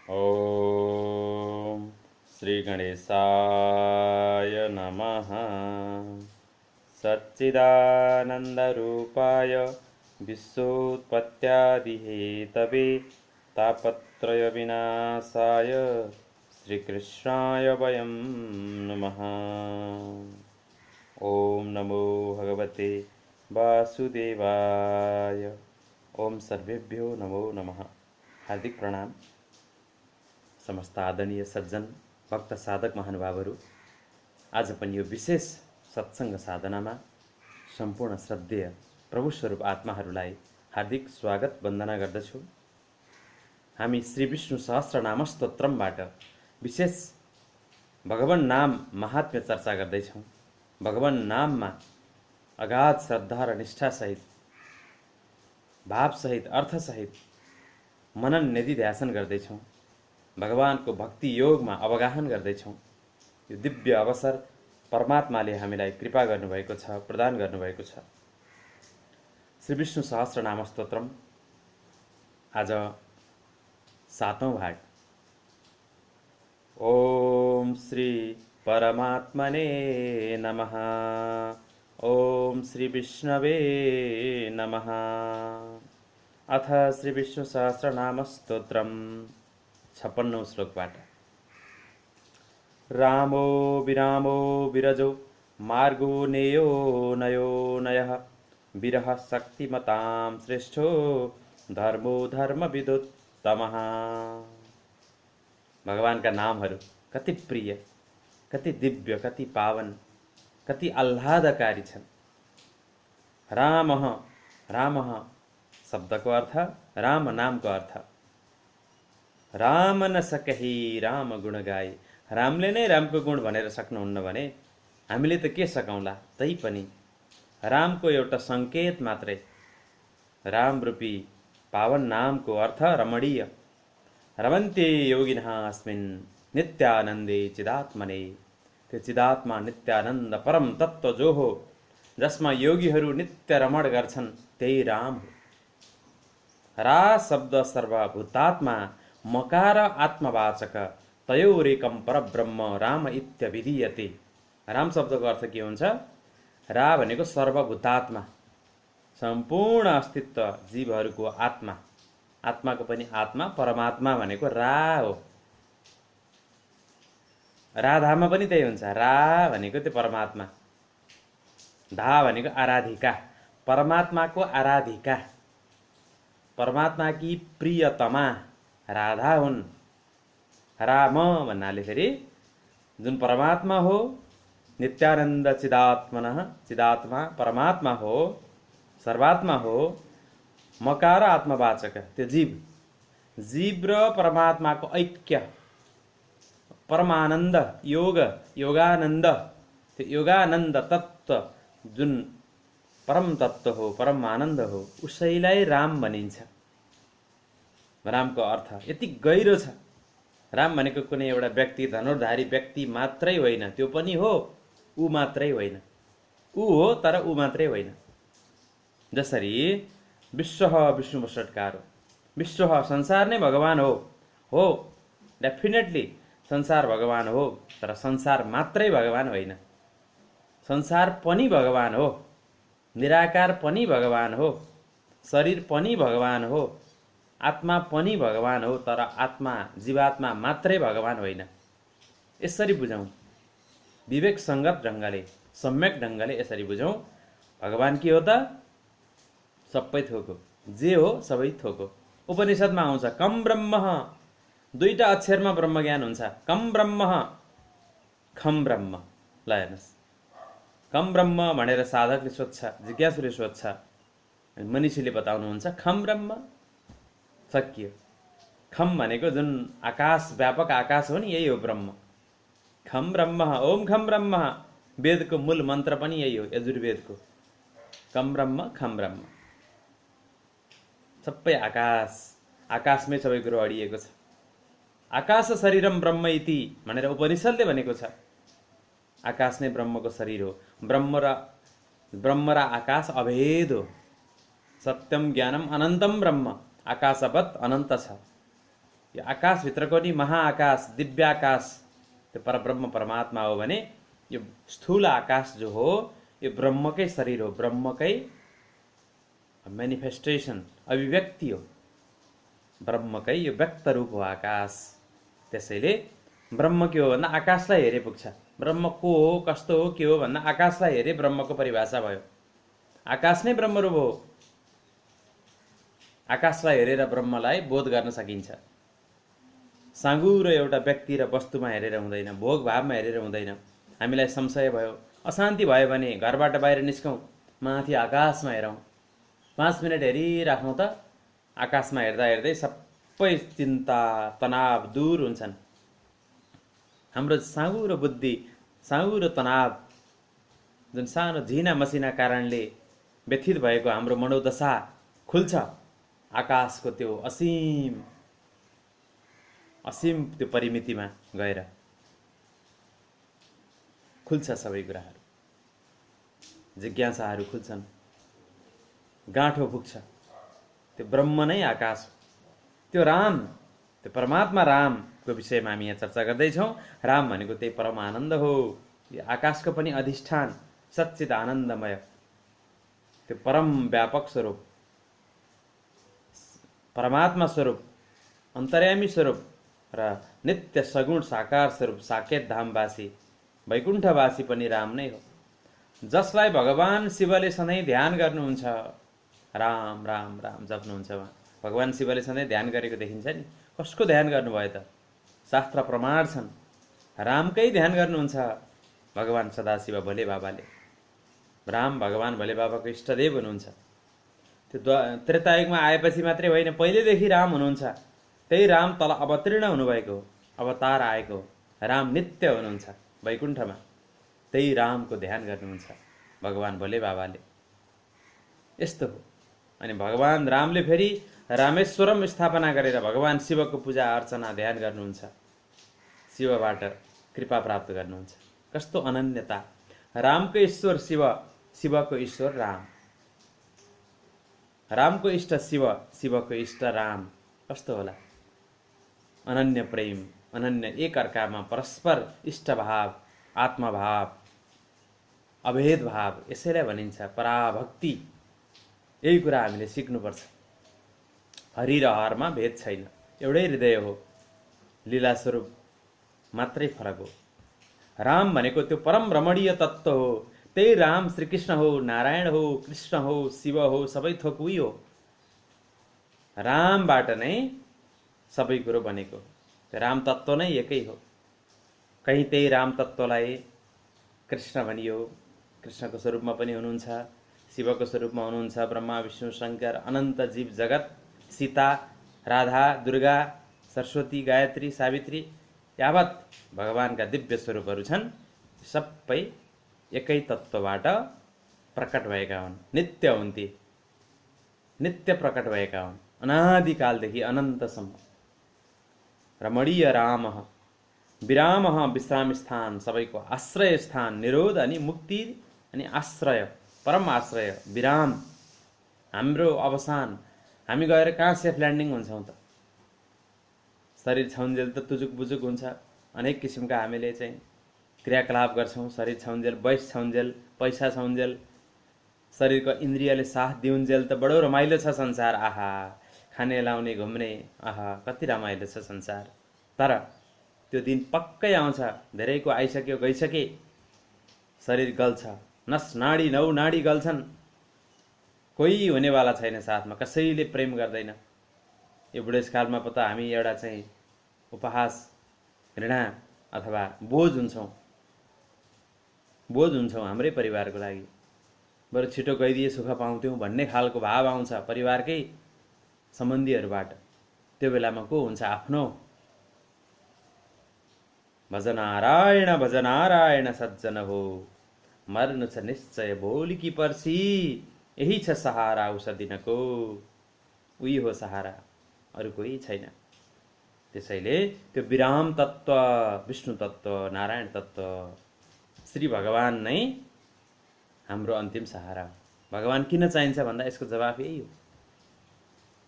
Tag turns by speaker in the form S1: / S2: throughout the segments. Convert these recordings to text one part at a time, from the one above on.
S1: ॐ श्रीगणेशाय नमः। सच्चिदानन्दरूपाय विश्वोत्पत्त्यादिहेतवे तापत्रयविनाशाय श्रीकृष्णाय वयं नमः। ॐ नमो भगवते वासुदेवाय। ओम सर्वेभ्यो नमो नमः। हार्दिक प्रणाम। समस्त आदरणीय सज्जन भक्त साधक महानुभावहरू, आज पनि यो विशेष सत्संग साधनामा सम्पूर्ण श्रद्धेय प्रभु स्वरूप आत्माहरूलाई हार्दिक स्वागत वन्दना गर्दछु। हामी श्री विष्णु सहस्रनाम स्तोत्रमबाट विशेष भगवान नाम महात्म्य चर्चा गर्दैछौँ। भगवान नाममा अगाध श्रद्धा र निष्ठासहित, भावसहित, अर्थसहित मनन निधिध्यासन गर्दैछौँ। भगवानको भक्ति योगमा अवगाहन गर्दैछौँ। यो दिव्य अवसर परमात्माले हामीलाई कृपा गर्नुभएको छ, प्रदान गर्नुभएको छ। श्री विष्णु सहस्रनाम स्तोत्रम आज 7औं भाग। ओम श्री परमात्मने नमः। ओम श्री विष्णवे नमः। अथ श्री विष्णु सहस्रनाम स्तोत्रम 56औं श्लोकबाट। रामो विरामो विरजो मार्गो नेयो नयो नयः विरह शक्तिमतां श्रेष्ठो धर्मो धर्मविदुत्तमः। भगवानका नामहरू कति प्रिय, कति दिव्य, कति पावन, कति आह्लादकारी छन्। रामः, रामः शब्दको अर्थ, राम नामको अर्थ। राम न सकही राम गुण गाए। रामले नै रामको गुण भनेर सक्नुहुन्न भने हामीले त के सकौँला। तैपनि रामको एउटा सङ्केत मात्रै, राम रूपी पावन नामको अर्थ रमणीय। रमन्ते योगिनः अस्मिन् नित्यानन्दे चिदात्मने। त्यो चिदात्मा नित्यानन्द परम तत्त्व जो हो, जसमा योगीहरू नित्य रमण गर्छन्, त्यही राम हो। रा शब्द सर्वभूतात्मा मकार आत्मवाचक तयोरेकम परब्रह्म राम इत्यभिधीयते। राम शब्दको अर्थ के हुन्छ? रा भनेको सर्वभूतात्मा, सम्पूर्ण अस्तित्व जीवहरूको आत्मा। आत्माको पनि आत्मा, परमात्मा भनेको रा हो। राधामा पनि त्यही हुन्छ। रा भनेको त्यो परमात्मा, धा भनेको आराधिका, परमात्माको आराधिका। परमात्मा की प्रियतमा राधा हुन्। राम भन्नाले फेरि जुन परमात्मा हो, नित्यानन्द चिदात्मनः, चिदात्मा परमात्मा हो, सर्वात्मा हो, मकार आत्मवाचक त्यो जीव, जीव र परमात्माको ऐक्य, परमानन्द, योग, योगानन्द, त्यो योगानन्द तत्त्व जुन परम तत्त्व हो, परम आनन्द हो, उसैलाई राम भनिन्छ। रामको अर्थ यति गहिरो छ। राम भनेको कुनै एउटा व्यक्ति, धनुर्धारी व्यक्ति मात्रै होइन, त्यो पनि हो, ऊ मात्रै होइन। ऊ हो तर ऊ मात्रै होइन। जसरी विश्व विष्णु षट्कार हो, विश्व संसार नै भगवान हो, डेफिनेटली संसार भगवान हो, तर संसार मात्रै भगवान होइन। संसार पनि भगवान हो, निराकार पनि भगवान हो, शरीर पनि भगवान हो, आत्मा पनि भगवान हो, तर आत्मा, जीवात्मा मात्रै भगवान होइन। यसरी बुझौँ, विवेक सङ्गत ढङ्गले, सम्यक ढङ्गले यसरी बुझौँ। भगवान के हो त? सबै थोक हो, जे हो सबै थोक हो। उपनिषदमा आउँछ कम ब्रह्म, दुईटा अक्षरमा ब्रह्म ज्ञान हुन्छ। कम ब्रह्म, खम ब्रह्म। ल हेर्नुहोस्, कम ब्रह्म भनेर साधकले सोध्छ, जिज्ञासुले सोध्छ, मनीषीले बताउनुहुन्छ खम ब्रह्म। सकियो। खम भनेको जुन आकाश, व्यापक आकाश हो नि, यही हो ब्रह्म। खम ब्रह्म, ओम खम ब्रह्म, वेदको मूल मन्त्र पनि यही हो, यजुर्वेदको। कम ब्रह्म, खम ब्रह्म, सबै आकाश, आकाशमै सबै कुरो अडिएको छ। आकाश शरीरम ब्रह्म इति भनेर उपनिषदले भनेको छ। आकाश नै ब्रह्मको शरीर हो। ब्रह्म र आकाश अभेद हो। सत्यम ज्ञानम अनन्तम ब्रह्म, आकाशवत् अनन्त छ। यो आकाशभित्रको नि महाआकाश दिव्याकाश त्यो परब्रह्म परमात्मा हो भने यो स्थूल आकाश जो हो यो ब्रह्मकै शरीर हो, ब्रह्मकै मेनिफेस्टेसन अभिव्यक्ति हो, ब्रह्मकै यो व्यक्त रूप हो आकाश। त्यसैले ब्रह्म के हो भन्दा आकाशलाई हेरे पुग्छ। ब्रह्म को हो कस्तो हो के हो भन्दा आकाशलाई हेरे ब्रह्मको परिभाषा भयो। आकाश नै ब्रह्मरूप हो। आकाशलाई हेरेर ब्रह्मलाई बोध गर्न सकिन्छ। साँगुरो एउटा व्यक्ति र वस्तुमा हेरेर हुँदैन, भोग भावमा हेरेर हुँदैन। हामीलाई संशय भयो, अशान्ति भयो भने घरबाट बाहिर निस्कौँ, माथि आकाशमा हेरौँ, 5 मिनट हेरिराखौँ त आकाशमा हेर्दा हेर्दै सबै चिन्ता तनाव दूर हुन्छन्। हाम्रो साँगुरो बुद्धि, साँगुरो तनाव, जुन सानो झिना मसिना कारणले व्यथित भएको हाम्रो मनोदशा खुल्छ। आकाशको त्यो असीम असीम त्यो परिमितिमा गएर खुल्छ सबै कुराहरू, जिज्ञासाहरू खुल्छन्, गाँठो पुग्छ। त्यो ब्रह्म नै आकाश हो। त्यो राम, त्यो परमात्मा रामको विषयमा हामी यहाँ चर्चा गर्दैछौँ। राम भनेको त्यही परम आनन्द हो। यो आकाशको पनि अधिष्ठान सच्चित आनन्दमय, त्यो परम व्यापक स्वरूप, परमात्मा स्वरूप, अन्तर्यामी स्वरूप र नित्य सगुण साकार स्वरूप साकेत धामवासी वैकुण्ठवासी पनि राम नै हो। जसलाई भगवान शिवले सधैँ ध्यान गर्नुहुन्छ, राम राम राम जप्नुहुन्छ उहाँ। भगवान शिवले सधैँ ध्यान गरेको देखिन्छ नि। कसको ध्यान गर्नुभयो त? शास्त्र प्रमाण छन्। रामकै ध्यान गर्नुहुन्छ भगवान सदाशिव भोले बाबाले। राम भगवान भोले बाबाको इष्टदेव हुनुहुन्छ। त्यो त्रेतायुगमा आएपछि मात्रै होइन, पहिलेदेखि राम हुनुहुन्छ। त्यही राम तल अवतीर्ण हुनुभएको, अवतार आएको राम नित्य हुनुहुन्छ वैकुण्ठमा। त्यही रामको ध्यान गर्नुहुन्छ भगवान भोले बाबाले। यस्तो हो। अनि भगवान रामले फेरि रामेश्वरम स्थापना गरेर भगवान शिवको पूजा अर्चना ध्यान गर्नुहुन्छ, शिवबाट कृपा प्राप्त गर्नुहुन्छ। कस्तो अनन्यता! रामको ईश्वर शिव, शिवको ईश्वर राम, रामको इष्ट शिव, शिवको इष्ट राम। कस्तो होला अनन्य प्रेम, अनन्य एक अर्कामा परस्पर इष्टभाव, आत्मभाव, अभेद भाव। यसैलाई भनिन्छ पराभक्ति। यही कुरा हामीले सिक्नुपर्छ। हरि र हरमा भेद छैन, एउटै हृदय हो, लीला स्वरूप मात्रै फरक हो। राम भनेको त्यो परम रमणीय तत्त्व हो। त्यही राम श्रीकृष्ण हो, नारायण हो, कृष्ण हो, शिव हो, सबै थोक उही हो। रामबाट नै सबै कुरो बनेको। त्यो राम तत्त्व नै एकै हो। कहीँ त्यही राम तत्त्वलाई कृष्ण भनियो, कृष्णको स्वरूपमा पनि हुनुहुन्छ, शिवको स्वरूपमा हुनुहुन्छ, ब्रह्मा विष्णु शङ्कर अनन्त जीव जगत, सीता, राधा, दुर्गा, सरस्वती, गायत्री, सावित्री, यावत भगवानका दिव्य स्वरूपहरू छन्। सबै एकै तत्त्वबाट प्रकट भएका हुन्, नित्य हुन् ती, नित्य प्रकट भएका हुन् अनादिकालदेखि अनन्तसम्म। रमणीय राम विराम विश्राम स्थान, सबैको आश्रय स्थान, निरोध अनि मुक्ति अनि आश्रय, परम आश्रय, विराम, हाम्रो अवसान। हामी गएर कहाँ सेफ ल्यान्डिङ हुन्छौँ त? शरीर छाउन्जेल त तुजुक बुजुक हुन्छ। अनेक किसिमका हामीले चाहिँ क्रियाकलाप गर्छौँ। शरीर छाउन्जेल, वयस छाउन्जेल, पैसा छाउन्जेल, शरीरको इन्द्रियले साथ दिउन्जेल त बडो रमाइलो छ संसार। आहा, खाने लाउने घुम्ने, आहा कति रमाइलो छ संसार। तर त्यो दिन पक्कै आउँछ। धेरैको आइसक्यो, गइसके। शरीर गल्छ, नस नाडी नौ नाडी गल्छन्। कोही हुनेवाला छैन साथमा, कसैले प्रेम गर्दैन। यो बुढेसकालमा पो त हामी एउटा चाहिँ उपहास, घृणा अथवा बोझ हुन्छौँ, बोझ हुन्छौँ हाम्रै परिवारको लागि। बरु छिटो गइदिए सुख पाउँथ्यौँ भन्ने खालको भाव आउँछ परिवारकै सम्बन्धीहरूबाट। त्यो बेलामा को हुन्छ आफ्नो? भजनारायण सज्जन हो, मर्नु छ निश्चय भोलिकी पर्सी, यही छ सहारा उस दिनको। उही हो सहारा, अरू कोही छैन। त्यसैले त्यो विराम तत्त्व, विष्णु तत्त्व, नारायण तत्त्व, श्री भगवान नै हाम्रो अन्तिम सहारा हो। भगवान किन चाहिन्छ भन्दा यसको जवाफ यही हो।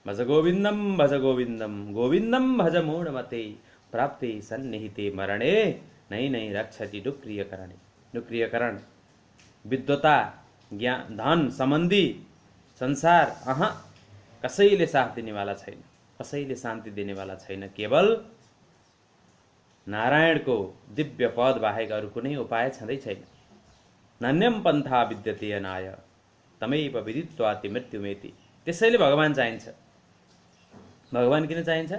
S1: भज गोविन्दम गोविन्दम भज मूढमते प्राप्ते सन्निहिते मरणे नै नै रक्षति डुक्रियकरणे। डुक्रियकरण विद्वता, ज्ञान, धन सम्बन्धी संसार कसैले साथ दिनेवाला छैन, कसैले शान्ति दिनेवाला छैन। केवल नारायणको दिव्य पद बाहेक अरू कुनै उपाय छँदै छैन। नान्यम पन्था विद्यते अनाय तमैव विदित्वाति मृत्युमेति। त्यसैले भगवान चाहिन्छ। भगवान किन चाहिन्छ?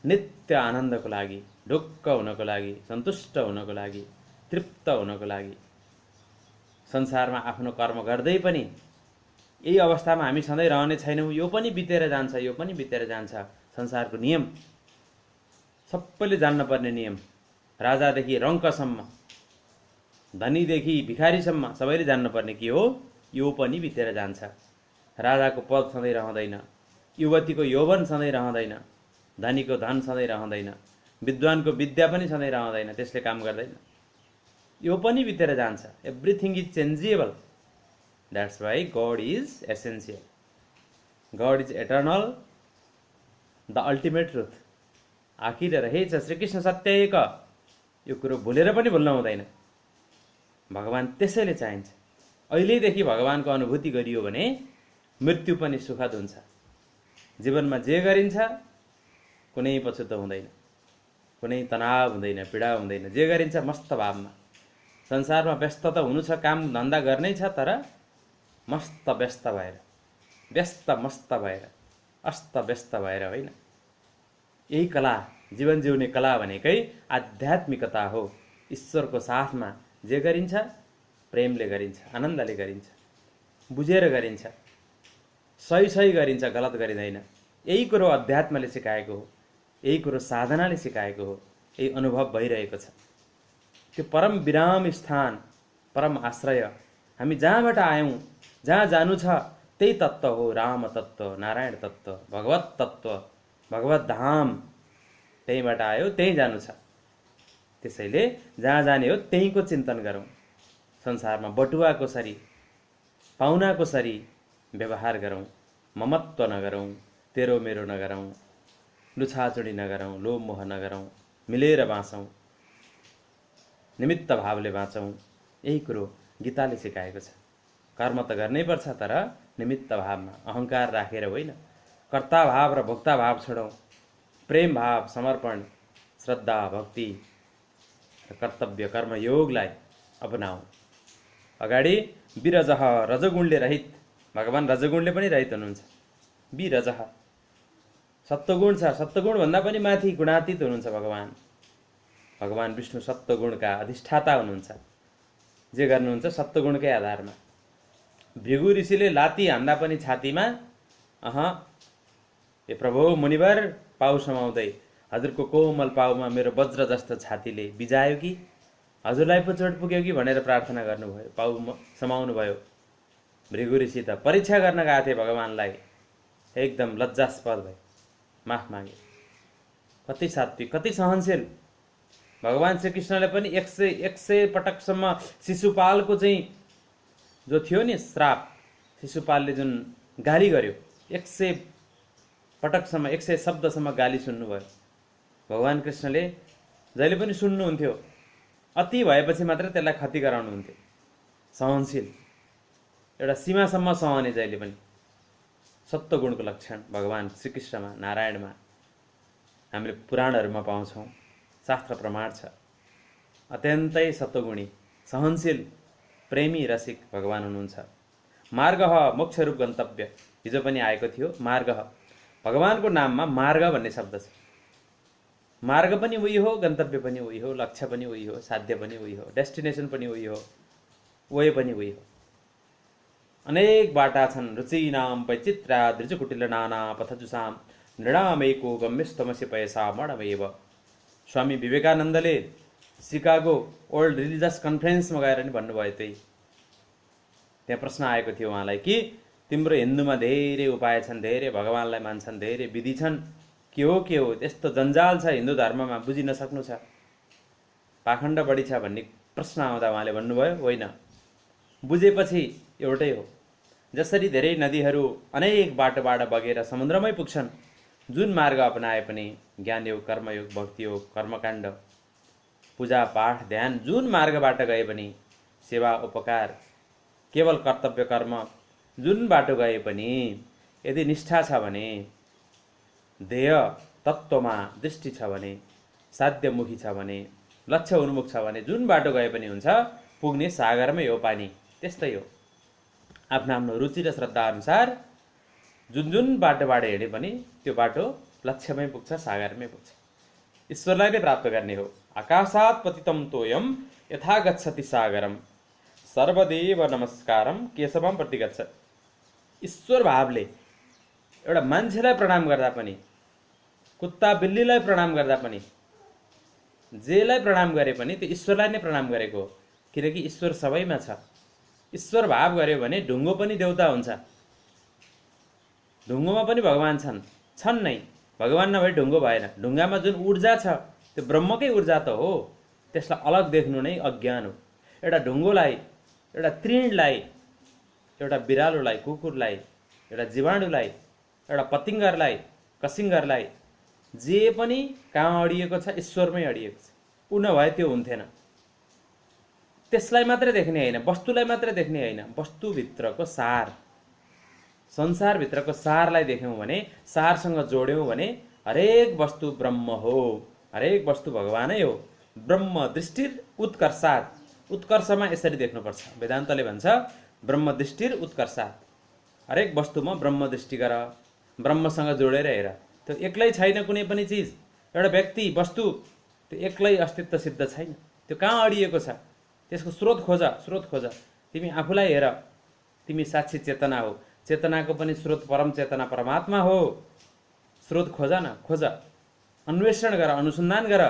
S1: नित्य आनन्दको लागि, ढुक्क हुनको लागि, सन्तुष्ट हुनको लागि, तृप्त हुनको लागि। संसारमा आफ्नो कर्म गर्दै पनि यही अवस्थामा हामी सधैँ रहने छैनौँ। यो पनि बितेर जान्छ, यो पनि बितेर जान्छ। संसारको नियम, सबैले जान्न पर्ने नियम। राजादेखि रङ्कसम्म, धनीदेखि भिखारीसम्म सबैले जान्नुपर्ने के हो? यो पनि बितेर जान्छ। राजाको पद सधैँ रहँदैन, युवतीको यौवन सधैँ रहँदैन, धनीको धन सधैँ रहँदैन, विद्वानको विद्या पनि सधैँ रहँदैन, त्यसले काम गर्दैन। यो पनि बितेर जान्छ। Everything is changeable. That's why God is essential. God is eternal, the ultimate truth. आखिर रहेछ श्रीकृष्ण सत्य एक। यो कुरो भुलेर पनि भुल्न हुँदैन। भगवान त्यसैले चाहिन्छ। अहिलेदेखि भगवानको अनुभूति गरियो भने मृत्यु पनि सुखद हुन्छ। जीवनमा जे गरिन्छ कुनै पछुतो हुँदैन, कुनै तनाव हुँदैन, पीडा हुँदैन। जे गरिन्छ मस्त भावमा। संसारमा व्यस्त त हुनु छ, काम धन्दा गर्नै छ, तर मस्त व्यस्त भएर, व्यस्त मस्त भएर, अस्त व्यस्त भएर होइन। यही कला, जीवन जिउने कला भनेकै आध्यात्मिकता हो। ईश्वरको साथमा जे गरिन्छ प्रेमले गरिन्छ, आनन्दले गरिन्छ, बुझेर गरिन्छ, सही गरिन्छ, गलत गरिँदैन। यही कुरो अध्यात्मले सिकाएको हो, यही कुरो साधनाले सिकाएको हो, यही अनुभव भइरहेको छ। त्यो परम विराम स्थान, परम आश्रय, हामी जहाँबाट आयौँ, जहाँ जानु छ त्यही तत्त्व हो। राम तत्त्व, नारायण तत्त्व, भगवत तत्त्व, भगवत धाम। त्यहीँबाट आयो, त्यहीँ जानु छ। त्यसैले जहाँ जाने हो त्यहीँको चिन्तन गरौँ। संसारमा बटुवाको सरी, पाहुनाको सरी व्यवहार गरौँ। ममत्व नगरौँ, तेरो मेरो नगरौँ, लुछाचुडी नगरौँ, लोभ मोह नगरौँ, मिलेर बाँचौँ, निमित्त भावले बाँचौँ। यही कुरो गीताले सिकाएको छ। कर्म त गर्नै पर्छ, तर निमित्त भावमा, अहङ्कार राखेर होइन। कर्ता भाव र भोक्ता भाव छोडौँ। प्रेम भाव, समर्पण, श्रद्धा, भक्ति र कर्तव्य कर्मयोगलाई अपनाऊ। अगाडि विरजः, रजगुणले रहित। भगवान रजगुणले पनि रहित हुनुहुन्छ। विरजः सत्वगुण छ, सत्वगुणभन्दा पनि माथि गुणातीत हुनुहुन्छ भगवान। भगवान विष्णु सत्वगुणका अधिष्ठाता हुनुहुन्छ। जे गर्नुहुन्छ सत्वगुणकै आधारमा। भृगु ऋषिले लाती हान्दा पनि छातीमा, ए प्रभु मुनिवर पाउ समाउँदै हजुरको कोमल पाउमा मेरो वज्र जस्तो छातीले बिजायो कि, हजुरलाई पो चोट पुग्यो कि भनेर प्रार्थना गर्नुभयो, पाउ समाउनु भयो। भृगु ऋषि त परीक्षा गर्न गएको थिए भगवानलाई, एकदम लज्जास्पद भयो, माफ मागे। कति सात्विक, कति सहनशील। भगवान श्रीकृष्णले पनि 100 पटकसम्म शिशुपालको चाहिँ जो थियो नि श्राप, शिशुपालले जुन गाली गर्यो, 100 पटकसम्म, 100 शब्दसम्म गाली सुन्नुभयो। भगवान कृष्णले जहिले पनि सुन्नुहुन्थ्यो, अति भएपछि मात्र त्यसलाई खति गराउनुहुन्थ्यो। सहनशील, एउटा सीमासम्म सहने जहिले पनि। सत्वगुणको लक्षण भगवान श्रीकृष्णमा, नारायणमा हामीले पुराणहरूमा पाउँछौँ। शास्त्र प्रमाण छ। अत्यन्तै सत्वगुणी, सहनशील, प्रेमी, रसिक भगवान हुनुहुन्छ। मार्ग मोक्षरूप गन्तव्य, हिजो पनि आएको थियो। मार्ग, भगवानको नाममा मार्ग भन्ने शब्द छ। मार्ग पनि उही हो, गन्तव्य पनि उही हो, लक्ष्य पनि उही हो, साध्य पनि उही हो, डेस्टिनेसन पनि उही हो, वे पनि उही हो। अनेक बाटा छन्। रुचिनाम वैचित्र्या दृजकुटिल नाना पथजुसाम नृणामेको गम्यस्तमसि पैसा मणमेव। स्वामी विवेकानन्दले सिकागो ओल्ड रिलिजियस कन्फरेन्समा गएर नि भन्नुभयो त्यही। त्यहाँ प्रश्न आएको थियो उहाँलाई कि तिम्रो हिन्दूमा धेरै उपाय छन्, धेरै भगवानलाई मान्छन्, धेरै विधि छन्, के हो त्यस्तो जन्जाल छ हिन्दू धर्ममा, बुझिन सक्नु छ, पाखण्ड बढी छ भन्ने प्रश्न आउँदा उहाँले भन्नुभयो, होइन, बुझेपछि एउटै हो। जसरी धेरै नदीहरू अनेक बाटोबाट बगेर समुद्रमै पुग्छन्, जुन मार्ग अपनाए पनि ज्ञानयोग, कर्मयोग, भक्तियोग, कर्मकाण्ड, पूजा पाठ ध्यान जुन मार्गबाट गए पनि सेवा उपकार केवल कर्तव्य कर्म जुन बाटो गए पनि यदि निष्ठा छ भने, ध्येय तत्त्वमा दृष्टि छ भने, साध्यमुखी छ भने, लक्ष्य उन्मुख छ भने जुन बाटो गए पनि हुन्छ, पुग्ने सागरमै हो पानी। त्यस्तै हो, आफ्नो आफ्नो रुचि र श्रद्धा अनुसार जुन जुन बाटोबाट हिँडे पनि त्यो बाटो लक्ष्यमै पुग्छ, सागरमै पुग्छ, ईश्वरलाई नै प्राप्त गर्ने हो। आकाशात् पतितं तोयम यथा गच्छति सागरम सर्वदेव नमस्कारम केशवम प्रति गच्छ। ईश्वर भावले एउटा मान्छेलाई प्रणाम गर्दा पनि, कुत्ता बिल्लीलाई प्रणाम गर्दा पनि, जेलाई प्रणाम गरे पनि त्यो ईश्वरलाई नै प्रणाम गरेको हो। किनकि ईश्वर सबैमा छ। ईश्वर भाव गर्यो भने ढुङ्गो पनि देउता हुन्छ, ढुङ्गोमा पनि भगवान छन् नै। भगवान नभए ढुङ्गो भएन। ढुङ्गामा जुन ऊर्जा छ त्यो ब्रह्मकै ऊर्जा त हो। त्यसलाई अलग देख्नु नै अज्ञान हो। एउटा ढुङ्गोलाई, एउटा तृणलाई, एउटा बिरालोलाई, कुकुरलाई, एउटा जीवाणुलाई, एउटा पतिङ्गरलाई, कसिङ्गरलाई, जे पनि कहाँ अडिएको छ, ईश्वरमै अडिएको छ। ऊ नभए त्यो हुन्थेन। त्यसलाई मात्रै देख्ने होइन, वस्तुलाई मात्रै देख्ने होइन, वस्तुभित्रको सार, संसारभित्रको सारलाई देख्यौँ भने, सारसँग जोड्यौँ भने हरेक वस्तु ब्रह्म हो, हरेक वस्तु भगवानै हो। ब्रह्म दृष्टिर उत्कर्षात्, उत्कर्षमा यसरी देख्नुपर्छ। वेदान्तले भन्छ ब्रह्म दृष्टिर उत्कर्षात्, हरेक वस्तुमा ब्रह्म दृष्टि गर, ब्रह्मसँग जोडेर हेर। त्यो एक्लै छैन कुनै पनि चिज, एउटा व्यक्ति वस्तु त्यो एक्लै अस्तित्व सिद्ध छैन। त्यो कहाँ अडिएको छ, त्यसको स्रोत खोज, स्रोत खोज। तिमी आफूलाई हेर, तिमी साक्षी चेतना हो। चेतनाको पनि स्रोत परम चेतना परमात्मा हो। स्रोत खोज न, खोज, अन्वेषण गर, अनुसन्धान गर।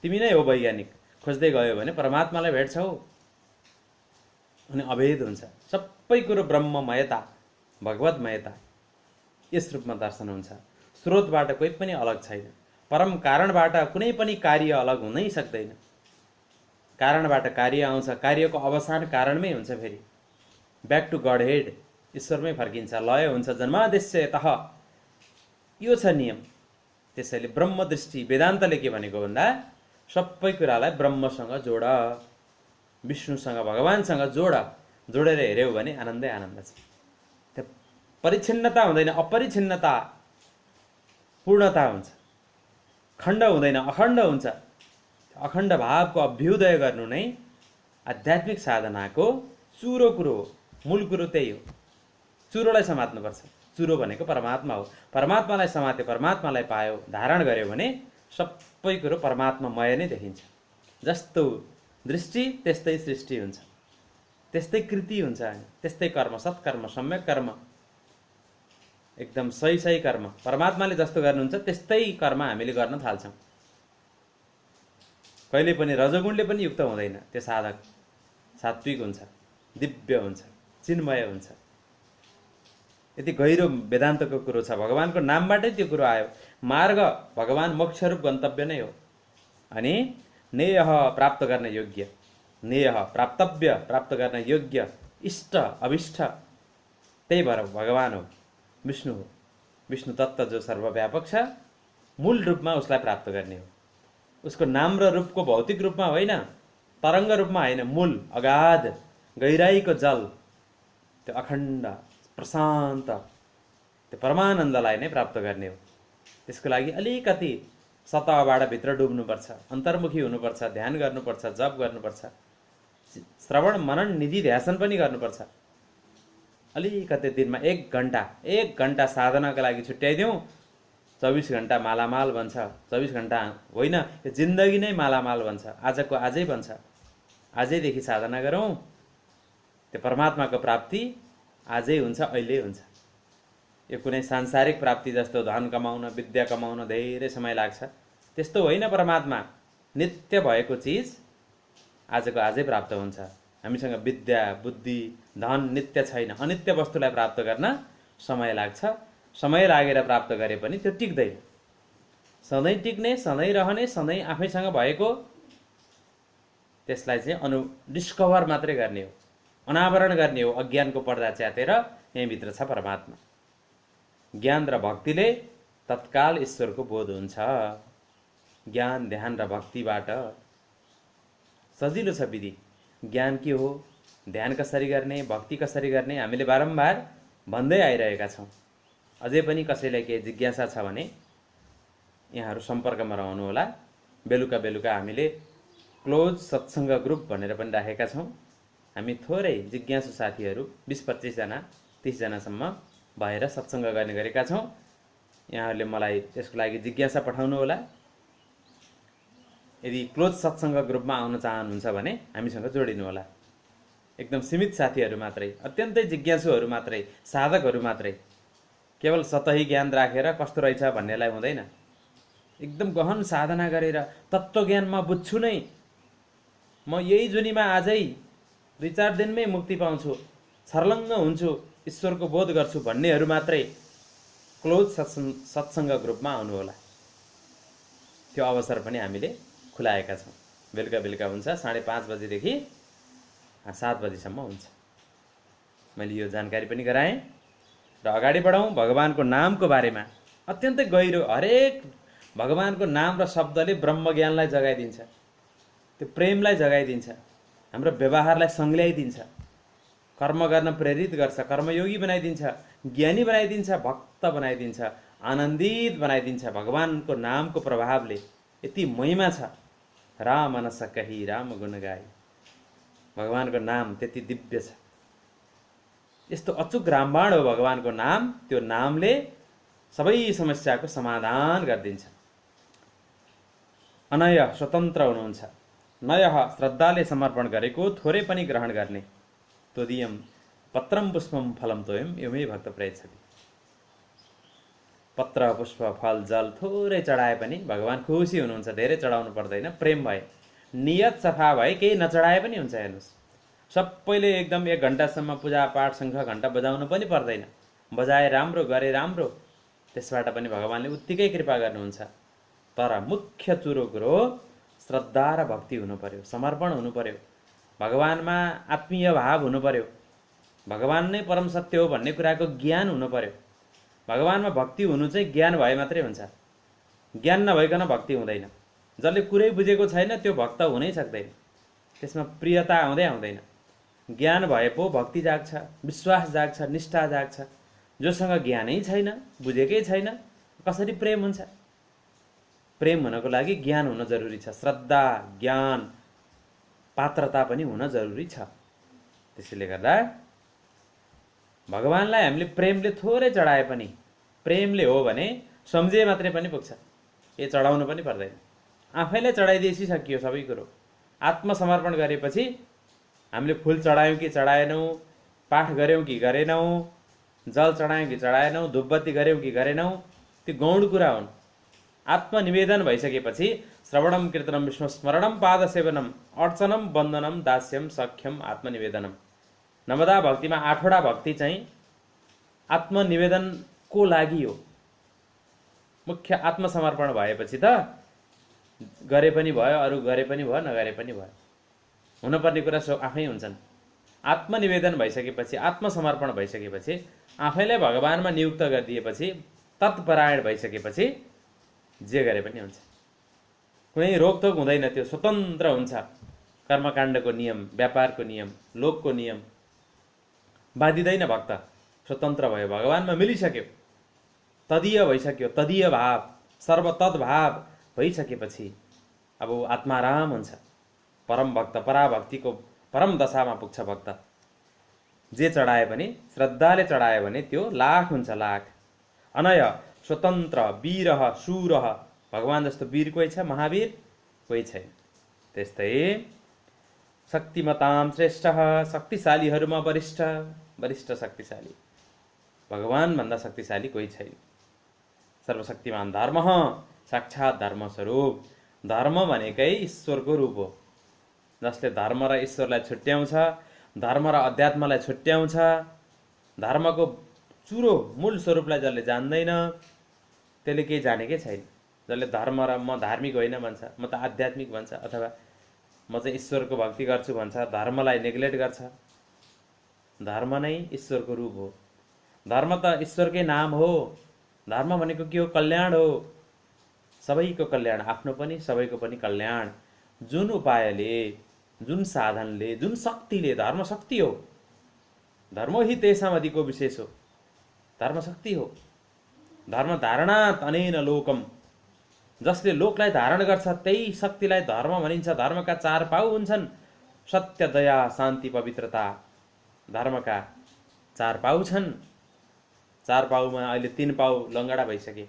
S1: तिमी नै हो वैज्ञानिक। खोज्दै गयो भने परमात्मालाई भेट्छौ अनि अभेद हुन्छ। सबै कुरो ब्रह्ममयता, भगवतमयता यस रूपमा दर्शन हुन्छ। स्रोतबाट कोही पनि अलग छैन। परम कारणबाट कुनै पनि कार्य अलग हुनै सक्दैन। कारणबाट कार्य आउँछ, कार्यको अवसान कारणमै हुन्छ। फेरि ब्याक टु गड हेड, ईश्वरमै फर्किन्छ। लय हुन्छ जन्मादेश्य तह, यो छ नियम। त्यसैले ब्रह्म दृष्टि, वेदान्तले के भनेको भन्दा सबै कुरालाई ब्रह्मसँग जोड, विष्णुसँग, भगवानसँग जोड। जोडेर हेऱ्यौ भने आनन्दै आनन्द छ। त्यो परिच्छिन्नता हुँदैन, अपरिच्छिन्नता, पूर्णता हुन्छ। खण्ड हुँदैन, अखण्ड हुन्छ। अखण्ड भावको अभ्युदय गर्नु नै आध्यात्मिक साधनाको चुरो कुरो हो। मूल कुरो त्यही हो। चुरोलाई समात्नुपर्छ। चुरो भनेको परमात्मा हो। परमात्मालाई समात्यो, परमात्मालाई पायो, धारण गर्यो भने सबै कुरो परमात्मामय नै देखिन्छ। जस्तो दृष्टि त्यस्तै सृष्टि हुन्छ, त्यस्तै कृति हुन्छ, त्यस्तै कर्म, सत्कर्म, सम्यक कर्म, एकदम सही सही कर्म। परमात्माले जस्तो गर्नुहुन्छ त्यस्तै कर्म हामीले गर्न थाल्छौँ। कहिले पनि रजोगुणले पनि युक्त हुँदैन। त्यो साधक सात्विक हुन्छ, दिव्य हुन्छ, चिन्मय हुन्छ। यति गहिरो वेदान्तको कुरो छ। भगवानको नामबाटै त्यो कुरो आयो। मार्ग भगवान मोक्षरूप गन्तव्य नै हो। अनि नेय प्राप्त गर्न योग्य, नेय प्राप्तव्य, प्राप्त गर्न योग्य, इष्ट अभिष्ट, त्यही भएर भगवान हो, विष्णु हो। विष्णु तत्त्व जो सर्वव्यापक छ, मूल रूपमा उसलाई प्राप्त गर्ने हो। उसको नाम र रूपको भौतिक रूपमा होइन, तरङ्ग रूपमा होइन, मूल अगाध गहिराईको जल, त्यो अखण्ड प्रशान्त त्यो परमानन्दलाई नै प्राप्त गर्ने हो। त्यसको लागि अलिकति सतहबाट भित्र डुब्नुपर्छ, अन्तर्मुखी हुनुपर्छ, ध्यान गर्नुपर्छ, जप गर्नुपर्छ, श्रवण मनन निधि ध्यासन पनि गर्नुपर्छ। अलिकति दिनमा 1 घण्टा साधनाका लागि छुट्याइदिउँ, 24 घण्टा मालामाल बन्छ। 24 घण्टा होइन, यो जिन्दगी नै मालामाल बन्छ। आजको आजै बन्छ। आजैदेखि साधना गरौँ, त्यो परमात्माको प्राप्ति आजै हुन्छ, अहिले हुन्छ। यो कुनै सांसारिक प्राप्ति जस्तो धन कमाउन, विद्या कमाउन धेरै समय लाग्छ, त्यस्तो होइन। परमात्मा नित्य भएको चिज आजको आजै प्राप्त हुन्छ। हामीसँग विद्या, बुद्धि, धन नित्य छैन। अनित्य वस्तुलाई प्राप्त गर्न समय लाग्छ। समय लागेर प्राप्त गरे पनि त्यो टिक्दैन। सधैँ टिक्ने, सधैँ रहने, सधैँ आफैसँग भएको, त्यसलाई चाहिँ डिस्कभर मात्रै गर्ने हो, अनावरण गर्ने हो। अज्ञानको पर्दा च्यातेर यहीँभित्र छ परमात्मा। ज्ञान र भक्तिले तत्काल ईश्वरको बोध हुन्छ। ज्ञान ध्यान र भक्तिबाट सजिलो छ विधि। ज्ञान के हो, ध्यान कसरी गर्ने, भक्ति कसरी गर्ने हामीले बारम्बार भन्दै आइरहेका छौँ। अझै पनि कसैलाई केही जिज्ञासा छ भने यहाँहरू सम्पर्कमा रहनुहोला। बेलुका बेलुका हामीले क्लोज सत्सङ्ग ग्रुप भनेर पनि राखेका छौँ। हामी थोरै जिज्ञासु साथीहरू 20-25 जना 30 जनासम्म भएर सत्सङ्ग गर्ने गरेका छौँ। यहाँहरूले मलाई त्यसको लागि जिज्ञासा पठाउनु होला। यदि क्लोज सत्सङ्ग ग्रुपमा आउन चाहनुहुन्छ भने हामीसँग जोडिनु होला। एकदम सीमित साथीहरू मात्रै, अत्यन्तै जिज्ञासुहरू मात्रै, साधकहरू मात्रै। केवल सतही ज्ञान राखेर कस्तो रहेछ भन्नेलाई हुँदैन। एकदम गहन साधना गरेर तत्त्वज्ञान म बुझ्छु नै, म यही जुनीमा आजै 2-4 दिनमै मुक्ति पाउँछु, छर्लङ्ग हुन्छु, ईश्वरको बोध गर्छु भन्नेहरू मात्रै क्लोज सत्सङ्ग ग्रुपमा आउनुहोला। त्यो अवसर पनि हामीले खुलाएका छौँ। बेलुका बेलुका हुन्छ, 5:30 बजेदेखि 7 बजीसम्म हुन्छ। मैले यो जानकारी पनि गराएँ र अगाडि बढौँ भगवानको नामको बारेमा। अत्यन्तै गहिरो, हरेक भगवानको नाम र शब्दले ब्रह्मज्ञानलाई जगाइदिन्छ, त्यो प्रेमलाई जगाइदिन्छ, हाम्रो व्यवहारलाई सङ्ल्याइदिन्छ, कर्म गर्न प्रेरित गर्छ, कर्मयोगी बनाइदिन्छ, ज्ञानी बनाइदिन्छ, भक्त बनाइदिन्छ, आनन्दित बनाइदिन्छ। भगवानको नामको प्रभावले यति महिमा छ। राम नस कही राम गुण गाई। भगवानको नाम त्यति दिव्य छ। यस्तो अचुक रामबाण हो भगवानको नाम। त्यो नामले सबै समस्याको समाधान गरिदिन्छ। अनय स्वतन्त्र हुनुहुन्छ। नय श्रद्धाले समर्पण गरेको थोरै पनि ग्रहण गर्ने। तोदियम पत्रम पुष्पम फलम तोयम योमै भक्त प्रयच्छति। पत्र पुष्प फल जल थोरै चढाए पनि भगवान खुसी हुनुहुन्छ। धेरै चढाउनु पर्दैन, प्रेम भए, नियत सफा भए केही नचढाए पनि हुन्छ। हेर्नुहोस्, सबैले एकदम 1 घन्टासम्म पूजापाठ शङ्ख घण्टा बजाउनु पनि पर्दैन। बजाए राम्रो, गरे राम्रो, त्यसबाट पनि भगवानले उत्तिकै कृपा गर्नुहुन्छ। तर मुख्य चुरो कुरो श्रद्धा र भक्ति हुनु पर्यो, समर्पण हुनु पर्यो, भगवानमा आत्मीय भाव हुनु पर्यो, भगवान नै परम सत्य हो भन्ने कुराको ज्ञान हुनु पर्यो। भगवानमा भक्ति हुनु चाहिँ ज्ञान भए मात्रै हुन्छ। ज्ञान नभइकन भक्ति हुँदैन। जसले कुरै बुझेको छैन त्यो भक्त हुनै सक्दैन। त्यसमा प्रियता आउँदैन। ज्ञान भए पो भक्ति जाग्छ, विश्वास जाग्छ, निष्ठा जाग्छ। जोसँग ज्ञानै छैन, बुझेकै छैन, कसरी प्रेम हुन्छ? प्रेम हुनको लागि ज्ञान हुन जरुरी छ। श्रद्धा, ज्ञान, पात्रता पनि हुन जरुरी छ। त्यसैले गर्दा भगवानलाई हामीले प्रेमले थोरै चढाए पनि, प्रेमले हो भने सम्झे मात्रै पनि पुग्छ। ए चढाउनु पनि पर्दैन, आफैले चढाइदिएपछि सकियो सबै कुरो। आत्मसमर्पण गरेपछि हामीले फुल चढायौँ कि चढाएनौँ, पाठ गऱ्यौँ कि गरेनौँ, जल चढायौँ कि चढाएनौँ, धुपबत्ती गऱ्यौँ कि गरेनौँ, त्यो गौण कुरा हुन्। आत्मनिवेदन भइसकेपछि श्रवणम कीर्तनम विष्णुस्मरणम पादसेवनम अर्चनम वन्दनम दास्यम सख्यम आत्मनिवेदनम। नवदा भक्तिमा 8वटा भक्ति चाहिँ आत्मनिवेदनको लागि हो। मुख्य आत्मसमर्पण भएपछि त गरे पनि भयो, अरू गरे पनि भयो, नगरे पनि भयो। हुनुपर्ने कुरा सो आफै हुन्छन्। आत्मनिवेदन भइसकेपछि, आत्मसमर्पण भइसकेपछि, आफैलाई भगवानमा नियुक्त गरिदिएपछि, तत्परायण भइसकेपछि जे गरे पनि हुन्छ। कुनै रोकटोक हुँदैन, त्यो स्वतन्त्र हुन्छ। कर्मकाण्डको नियम, व्यापारको नियम, लोकको नियम बाँधिँदैन। भक्त स्वतन्त्र भयो, भगवानमा मिलिसक्यो, तदीय भइसक्यो। तदीय भाव, सर्वतद्भाव भइसकेपछि अब आत्माराम हुन्छ। परम भक्त, पराभक्तिको परम दशामा पुग्छ भक्त। जे चढाए पनि, श्रद्धाले चढायो भने त्यो लाख हुन्छ, लाख। अनय स्वतन्त्र, वीरः शूरः। भगवान जस्तो वीर कोही छ? महावीर कोही छैन। त्यस्तै शक्तिमतां श्रेष्ठः, शक्तिशालीहरूमा वरिष्ठ, वरिष्ठ शक्तिशाली। भगवान भन्दा शक्तिशाली कोही छैन। सर्वशक्तिमान धर्म, साक्षात् धर्म स्वरूप। धर्म भनेकै ईश्वरको रूप हो। जसले धर्म र ईश्वरलाई छुट्याउँछ, धर्म र अध्यात्मलाई छुट्याउँछ, धर्मको चुरो मूल स्वरूपलाई जसले जान्दैन त्यसले केही जानेकै छैन। जसले धर्म र म धार्मिक होइन भन्छ, म त आध्यात्मिक भन्छ, अथवा म चाहिँ ईश्वरको भक्ति गर्छु भन्छ, धर्मलाई नेग्लेक्ट गर्छ। धर्म नै ईश्वरको रूप हो। धर्म त ईश्वरकै नाम हो। धर्म भनेको के हो? कल्याण हो। सबैको कल्याण, आफ्नो पनि सबैको पनि कल्याण। जुन उपायले, जुन साधनले, जुन शक्तिले, धर्म शक्ति हो। धर्मो हि तेषाम् अधिको विशेष हो। धर्म शक्ति हो। धर्म धारणात् अनेन लोकम, जसले लोकलाई धारण गर्छ त्यही शक्तिलाई धर्म भनिन्छ। धर्मका 4 पाउ हुन्छन्। सत्य, दया, शान्ति, पवित्रता। धर्मका 4 पाउ छन्। 4 पाउमा अहिले 3 पाउ लङ्गडा भइसके,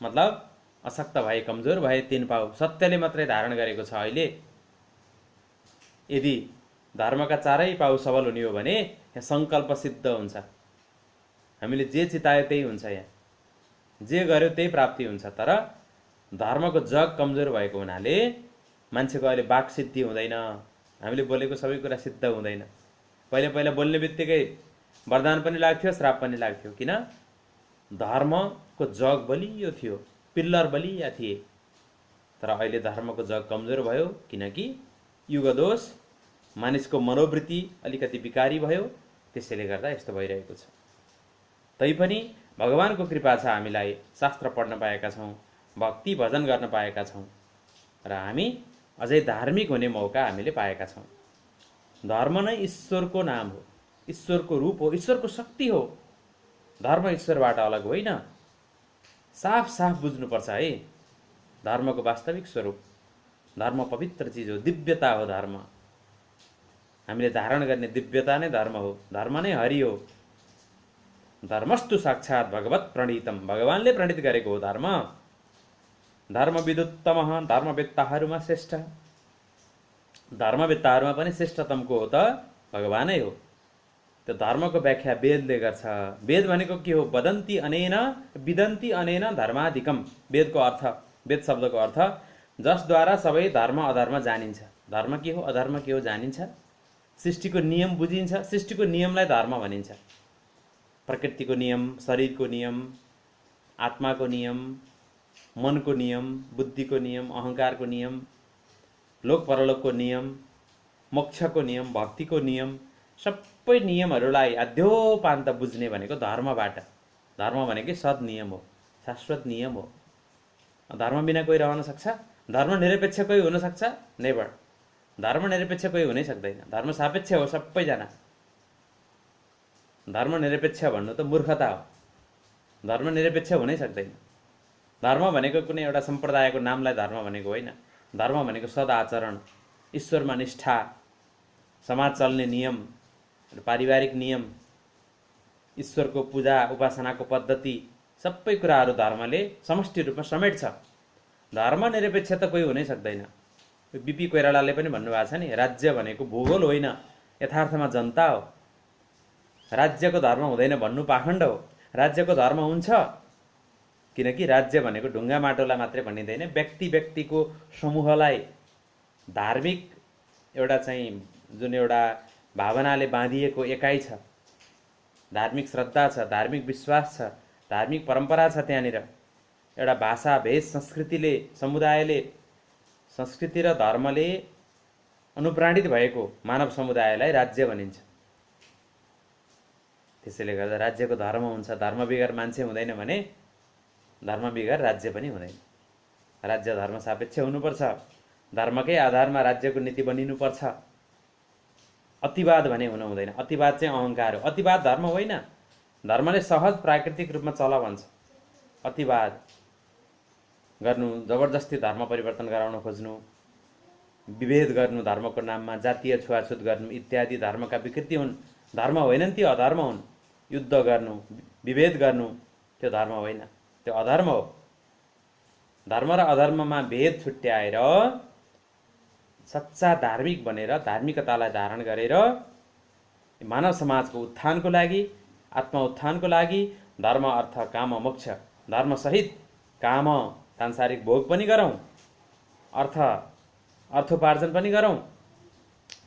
S1: मतलब अशक्त भए, कमजोर भए। 3 पाउ सत्यले मात्रै धारण गरेको छ अहिले। यदि धर्मका 4 पाउ सबल हुने हो भने यहाँ सङ्कल्प सिद्ध हुन्छ। हामीले जे चितायो त्यही हुन्छ, यहाँ जे गर्यो त्यही प्राप्ति हुन्छ। तर धर्मको जग कमजोर भएको हुनाले मान्छेको अहिले वाक सिद्धि हुँदैन। हामीले बोलेको सबै कुरा सिद्ध हुँदैन। पहिला पहिला बोल्ने बित्तिकै वरदान पनि लाग्थ्यो, श्राप पनि लाग्थ्यो। किन? धर्मको जग बलियो थियो, पिल्लर बलिया थिए। तर अहिले धर्मको जग कमजोर भयो, किनकि युगदोष, मानिसको मनोवृत्ति अलिकति विकारी भयो। त्यसैले गर्दा यस्तो भइरहेको छ। तैपनि भगवानको कृपा छ, हामीलाई शास्त्र पढ्न पाएका छौँ, भक्ति भजन गर्न पाएका छौँ र हामी अझै धार्मिक हुने मौका हामीले पाएका छौँ। धर्म नै ईश्वरको नाम हो, ईश्वरको रूप हो, ईश्वरको शक्ति हो। धर्म ईश्वरबाट अलग होइन। साफ साफ बुझ्नुपर्छ है धर्मको वास्तविक स्वरूप। धर्म पवित्र चिज हो, दिव्यता हो धर्म। हामीले धारण गर्ने दिव्यता नै धर्म हो। धर्म नै हरि हो। धर्मस्तु साक्षात् भगवत प्रणीतम, भगवानले प्रणीत गरेको हो धर्म। धर्मविदुत्तम, धर्मवेत्ताहरूमा श्रेष्ठ। धर्मवेत्ताहरूमा पनि श्रेष्ठतमको हो त भगवानै हो। त्यो धर्मको व्याख्या वेदले गर्छ। वेद भनेको के हो? वदन्ति अनेन विदन्ति अनेन धर्माधिकम। वेदको अर्थ, वेद शब्दको अर्थ जसद्वारा सबै धर्म अधर्म जानिन्छ। धर्म के हो, अधर्म के हो जानिन्छ। सृष्टिको नियम बुझिन्छ। सृष्टिको नियमलाई धर्म भनिन्छ। प्रकृतिको नियम, शरीरको नियम, आत्माको नियम, मनको नियम, बुद्धिको नियम, अहङ्कारको नियम, लोक परलोकको नियम, मोक्षको नियम, भक्तिको नियम, सबै नियमहरूलाई आद्योपान्त बुझ्ने भनेको धर्मबाट। धर्म भनेकै सद् नियम हो, शाश्वत नियम हो। धर्म बिना कोही रहन सक्छ? धर्म निरपेक्ष कोही हुन सक्छ? नेभर। धर्म निरपेक्ष कोही हुनै सक्दैन। धर्म सापेक्ष हो सबैजना। धर्म निरपेक्ष भन्नु त मूर्खता हो। धर्म निरपेक्ष हुनै सक्दैन। धर्म भनेको कुनै एउटा सम्प्रदायको नामलाई धर्म भनेको होइन। धर्म भनेको सदाचरण, ईश्वरमा निष्ठा, समाज चल्ने नियम, पारिवारिक नियम, ईश्वरको पूजा उपासनाको पद्धति, सबै कुराहरू धर्मले समष्टि रूपमा समेट्छ। धर्म निरपेक्ष त कोही हुनै सक्दैन। बीपी कोइरालाले पनि भन्नुभएको छ नि, राज्य भनेको भूगोल होइन, यथार्थमा जनता हो। राज्यको धर्म हुँदैन भन्नु पाखण्ड हो। राज्यको धर्म हुन्छ, किनकि राज्य भनेको ढुङ्गा माटोलाई मात्रै भनिँदैन, व्यक्ति व्यक्तिको समूहलाई धार्मिक एउटा चाहिँ जुन एउटा भावनाले बाँधिएको एकाइ छ, धार्मिक श्रद्धा छ, धार्मिक विश्वास छ, धार्मिक परम्परा छ। त्यहाँनिर एउटा भाषा, भेष, संस्कृतिले, समुदायले, संस्कृति र धर्मले अनुप्राणित भएको मानव समुदायलाई राज्य भनिन्छ। त्यसैले गर्दा राज्यको धर्म हुन्छ। धर्म बिगर मान्छे हुँदैन भने धर्म बिगर राज्य पनि हुँदैन। राज्य धर्म सापेक्ष हुनुपर्छ। धर्मकै आधारमा राज्यको नीति बनिनुपर्छ। अतिवाद भने हुन हुँदैन। अतिवाद चाहिँ अहङ्कार हो। अतिवाद धर्म होइन। धर्मले सहज प्राकृतिक रूपमा चल भन्छ। अतिवाद गर्नु, जबरजस्ती धर्म परिवर्तन गराउन खोज्नु, विभेद गर्नु धर्मको नाममा, जातीय छुवाछुत गर्नु इत्यादि धर्मका विकृति हुन्। धर्म होइनन्, त्यो अधर्म हुन्। युद्ध गर्नु, विभेद गर्नु त्यो धर्म होइन, त्यो अधर्म हो। धर्म र अधर्ममा भेद छुट्याएर सच्चा धार्मिक बनेर, धार्मिकतालाई धारण गरेर मानव समाजको उत्थानको लागि, आत्म उत्थानको लागि धर्म, अर्थ, काम, मोक्ष, धर्मसहित काम, सांसारिक भोग पनि गरौँ, अर्थोपार्जन पनि गरौँ,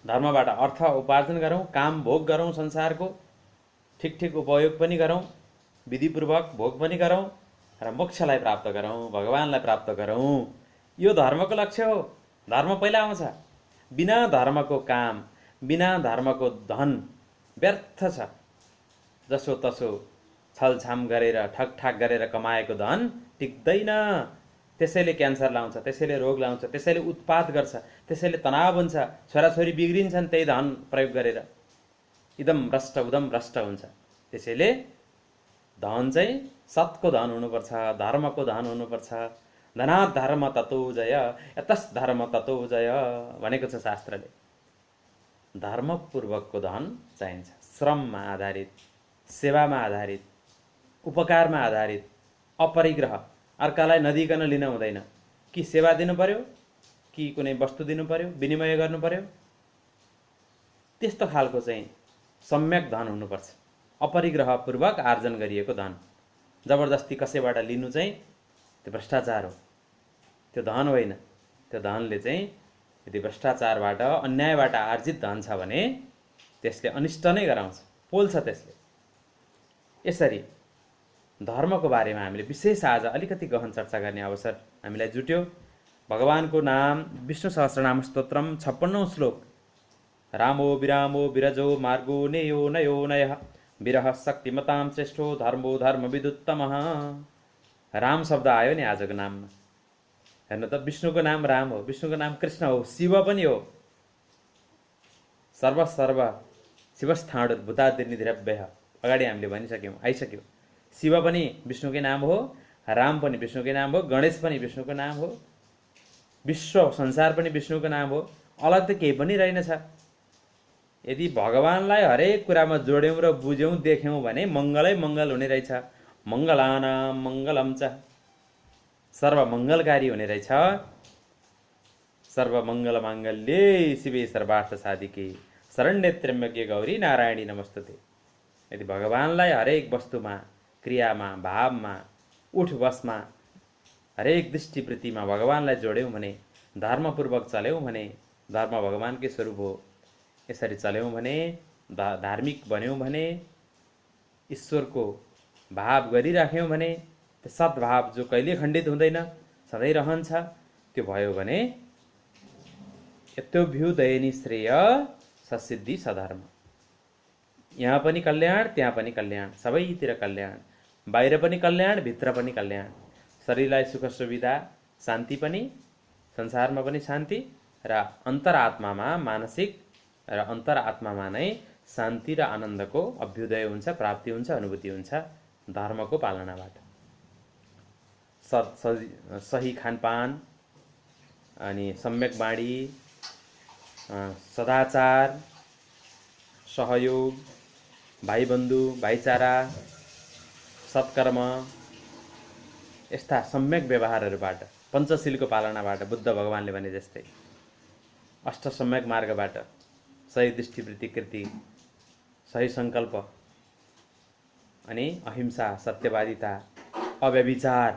S1: धर्मबाट अर्थ उपार्जन गरौँ, काम भोग गरौँ, संसारको ठिक ठिक उपयोग पनि गरौँ, विधिपूर्वक भोग पनि गरौँ र मोक्षलाई प्राप्त गरौँ, भगवानलाई प्राप्त गरौँ। यो धर्मको लक्ष्य हो। धर्म पहिला आउँछ। बिना धर्मको काम, बिना धर्मको धन व्यर्थ छ। जसो तसो छलछाम गरेर ठगठाक गरेर कमाएको धन टिक्दैन। त्यसैले क्यान्सर लाउँछ, त्यसैले रोग लाउँछ, त्यसैले उत्पात गर्छ, त्यसैले तनाव हुन्छ, छोराछोरी बिग्रिन्छन् त्यही धन प्रयोग गरेर। इदम भ्रष्ट उदम भ्रष्ट हुन्छ। त्यसैले धन चाहिँ सतको धन हुनुपर्छ, धर्मको धन हुनुपर्छ। धनात् धर्म ततो जय, यतस् धर्म ततो जय भनेको छ शास्त्रले। धर्मपूर्वकको धन चाहिन्छ, श्रममा आधारित, सेवामा आधारित, उपकारमा आधारित, अपरिग्रह, अर्कालाई नदिकन लिन हुँदैन। कि सेवा दिनु पर्यो, कि कुनै वस्तु दिनु पर्यो, विनिमय गर्नु पर्यो, त्यस्तो खालको चाहिँ सम्यक धन हुनुपर्छ। अपरिग्रहपूर्वक आर्जन गरिएको धन। जबरजस्ती कसैबाट लिनु चाहिँ त्यो भ्रष्टाचार हो, त्यो धन होइन। त्यो धनले चाहिँ यदि भ्रष्टाचारबाट, अन्यायबाट आर्जित धन छ भने त्यसले अनिष्ट नै गराउँछ, पोल्छ त्यसले। यसरी धर्मको बारेमा हामीले विशेष आज अलिकति गहन चर्चा गर्ने अवसर हामीलाई जुट्यो। भगवानको नाम विष्णु सहस्रनाम स्तोत्रम 56औं श्लोक। रामो विरामो विरजो मार्गो नेयो नयो नयः विरह शक्तिमतां श्रेष्ठो धर्मो धर्मविदुत्तमः। राम शब्द आयो नि आजको नाममा। हेर्नु त, विष्णुको नाम राम हो, विष्णुको नाम कृष्ण हो, शिव पनि हो। सर्व शिवस्थाणुर्भूतादिर्निधिरभ्यः अगाडि हामीले भनिसक्यौँ, आइसक्यो। शिव पनि विष्णुकै नाम हो, राम पनि विष्णुकै नाम हो, गणेश पनि विष्णुको नाम हो, विश्व संसार पनि विष्णुको नाम हो। अलग त केही पनि रहेनछ। यदि भगवानलाई हरेक कुरामा जोड्यौँ र बुझ्यौँ, देख्यौँ भने मङ्गलै मङ्गल हुने रहेछ। मङ्गलानां मङ्गलम च, सर्वमङ्गलकारी हुने रहेछ। सर्वमङ्गल माङ्गल्ये शिवे सर्वार्थ साधिके शरण्ये त्र्यम्बके गौरी नारायणी नमस्तुते। यदि भगवानलाई हरेक वस्तुमा, क्रियामा, भावमा, उठ बसमा, हरेक दृष्टिवृत्तिमा भगवानलाई जोड्यौँ भने, धर्मपूर्वक चल्यौँ भने, धर्म भगवानकै स्वरूप हो, यसरी चल्यौँ भने, धार्मिक बन्यौँ भने, ईश्वरको भाव गरिराख्यौँ भने, त्यो सद्भाव जो कहिले खण्डित हुँदैन, सधैँ रहन्छ, त्यो भयो भने यत्योभ्युदयनी श्रेय ससिद्धि सधर्म। यहाँ पनि कल्याण, त्यहाँ पनि कल्याण, सबैतिर कल्याण। बाहिर पनि कल्याण, भित्र पनि कल्याण। शरीरलाई सुख सुविधा, शान्ति पनि, संसारमा पनि शान्ति, र अन्तरात्मामा मानसिक र अन्तरात्मामा नै शान्ति र आनन्दको अभ्युदय हुन्छ, प्राप्ति हुन्छ, अनुभूति हुन्छ धर्मको पालनाबाट। सही खानपान, अनि सम्यक बाणी, सदाचार, सहयोग, भाइबन्धु, भाइचारा, सत्कर्म, यस्ता सम्यक व्यवहारहरूबाट, पञ्चशीलको पालनाबाट, बुद्ध भगवानले भने जस्तै अष्ट सम्यक मार्गबाट, सही दृष्टिवृत्ति कृति, सही सङ्कल्प, अनि अहिंसा, सत्यवादिता, अव्यभिचार,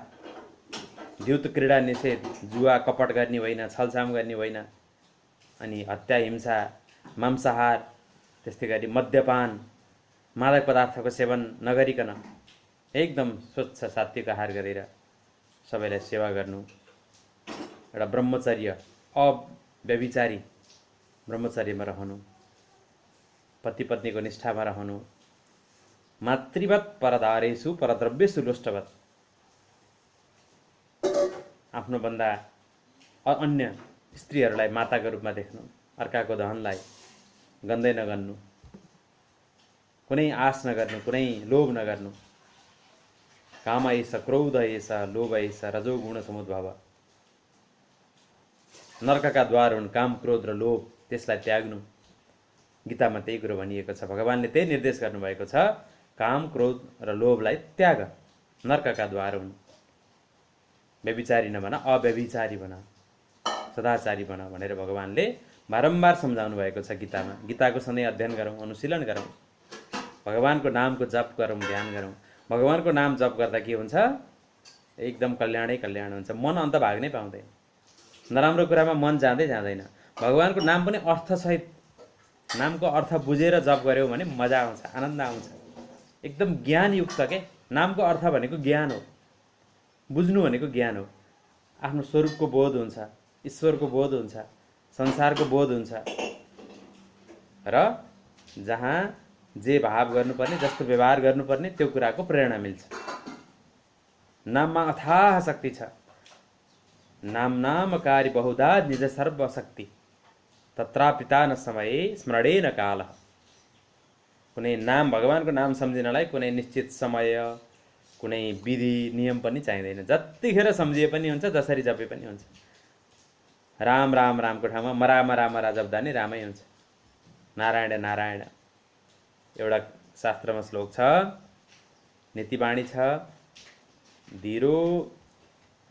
S1: द्युत क्रीडा निषेध, जुवा कपट गर्ने होइन, छलछाम गर्ने होइन, अनि हत्या, हिंसा, मांसाहार, त्यस्तै गरी मद्यपान, मादक पदार्थको सेवन नगरिकन एकदम स्वच्छ सात्विक आहार गरेर सबैलाई सेवा गर्नु। एउटा ब्रह्मचर्य, अव्यभिचारी ब्रह्मचर्यमा रहनु, पति पत्नीको निष्ठामा रहनु, मातृवत् परदारेषु परद्रव्येषु लोष्टवत्, आफ्नो भन्दा अन्य स्त्रीहरूलाई माताको रूपमा देख्नु, अर्काको धनलाई गन्दै नगर्नु, कुनै आश नगर्नु, कुनै लोभ नगर्नु। काम एष, क्रोध एष, लोभ एष, रजोगुण समुद्भव। नर्कका द्वार हुन् काम, क्रोध र लोभ, त्यसलाई त्याग्नु। गीतामा त्यही कुरो भनिएको छ, भगवानले त्यही निर्देश गर्नुभएको छ, काम, क्रोध र लोभलाई त्याग, नर्कका द्वार हुन्। व्यभिचारी नबन, अव्यभिचारी बन, सदाचारी बन भनेर भगवानले बारम्बार सम्झाउनु भएको छ गीतामा। गीताको सधैँ अध्ययन गरौँ, अनुशीलन गरौँ, भगवानको नामको जप गरौँ, ध्यान गरौँ। भगवानको नाम जप गर्दा के हुन्छ? एकदम कल्याणै कल्याण हुन्छ, मन अन्त भाग्नै पाउँदैन, नराम्रो कुरामा मन जाँदै जाँदैन। भगवानको नाम पनि अर्थसहित, नामको अर्थ बुझेर जप गऱ्यौँ भने मजा आउँछ, आनन्द आउँछ, एकदम ज्ञानयुक्त के। नामको अर्थ भनेको ज्ञान हो, बुझ्नु भनेको ज्ञान हो। आफ्नो स्वरूपको बोध हुन्छ, ईश्वरको बोध हुन्छ, संसारको बोध हुन्छ, र जहाँ जे भाव गर्नुपर्ने, जस्तो व्यवहार गर्नुपर्ने त्यो कुराको प्रेरणा मिल्छ। नाममा अथाह शक्ति छ। नाम नामकारी बहुधा निज सर्वशक्ति तत्रापिता न समय स्मरणे न काल। कुनै नाम, भगवानको नाम सम्झिनलाई कुनै निश्चित समय, कुनै विधि नियम पनि चाहिँदैन। जतिखेर सम्झिए पनि हुन्छ, जसरी जपे पनि हुन्छ। राम राम रामको ठाउँमा मरा मरा मरा जप्दा नि रामै हुन्छ। नारायण नारायण एउटा शास्त्रमा श्लोक छ, नीतिवाणी छ, धीरो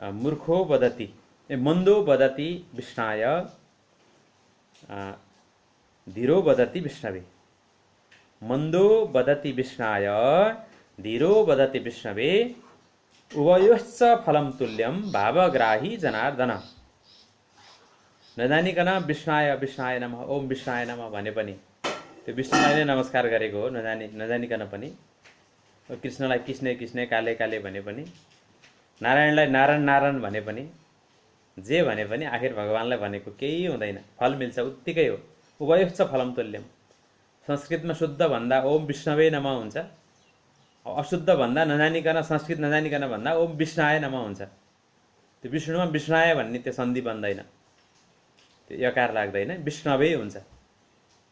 S1: मूर्खो वदति मन्दो वदति विष्णाय धीरो वदति विष्णवे, मन्दो वदति विष्णाय धीरो वदति विष्णवे उभयोश्च फलं तुल्यं भावग्राही जनार्दन। नजानिकन विष्णाय विष्णाय नमः, ओम विष्णाय नमः भने पनि त्यो विष्णुलाई नै नमस्कार गरेको हो। नजानिकन पनि कृष्णलाई कृष्णे कृष्णे काले काले भने पनि, नारायणलाई नारायण नारायण भने पनि, जे भने पनि आखिर भगवानलाई भनेको केही हुँदैन, फल मिल्छ उत्तिकै हो। उभयोश्च फलम तुल्यम। संस्कृतमा शुद्ध भन्दा ओम विष्णवे नमः हुन्छ, अशुद्ध भन्दा नजानिकन, संस्कृत नजानिकन भन्दा ओम विष्णाय नमः हुन्छ। त्यो विष्णुमा विष्णाय भन्ने त्यो सन्धि बन्दैन, त्यो यकार लाग्दैन, विष्णवे हुन्छ।